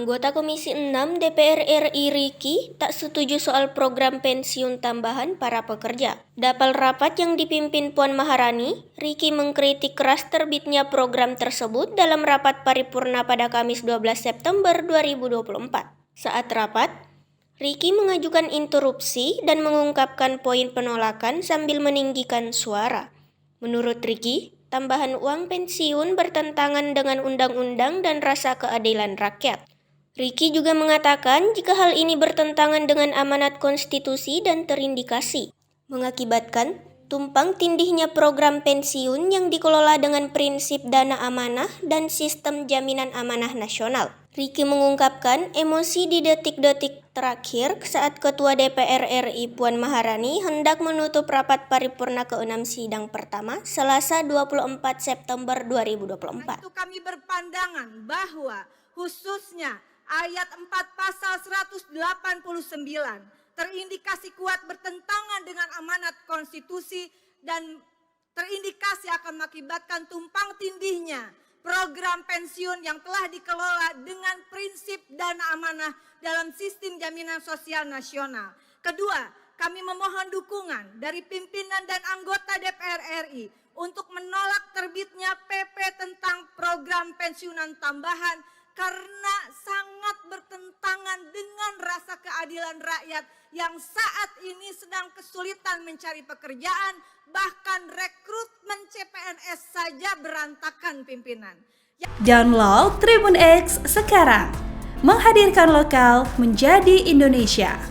Anggota Komisi 6 DPR RI Riki tak setuju soal program pensiun tambahan para pekerja. Dalam rapat yang dipimpin Puan Maharani, Riki mengkritik keras terbitnya program tersebut dalam rapat paripurna pada Kamis 12 September 2024. Saat rapat, Riki mengajukan interupsi dan mengungkapkan poin penolakan sambil meninggikan suara. Menurut Riki, tambahan uang pensiun bertentangan dengan undang-undang dan rasa keadilan rakyat. Riki juga mengatakan jika hal ini bertentangan dengan amanat konstitusi dan terindikasi, mengakibatkan tumpang tindihnya program pensiun yang dikelola dengan prinsip dana amanah dan sistem jaminan amanah nasional. Riki mengungkapkan emosi di detik-detik terakhir saat Ketua DPR RI Puan Maharani hendak menutup rapat paripurna ke-6 sidang pertama Selasa 24 September 2024. Itu kami berpandangan bahwa khususnya ayat 4 pasal 189 terindikasi kuat bertentangan dengan amanat konstitusi dan terindikasi akan mengakibatkan tumpang tindihnya program pensiun yang telah dikelola dengan prinsip dana amanah dalam sistem jaminan sosial nasional. Kedua, kami memohon dukungan dari pimpinan dan anggota DPR RI untuk menolak terbitnya PP tentang program pensiunan tambahan karena sangat bertentangan dengan rasa keadilan rakyat yang saat ini sedang kesulitan mencari pekerjaan, bahkan rekrutmen CPNS saja berantakan pimpinan. Download Tribun X sekarang, menghadirkan lokal menjadi Indonesia.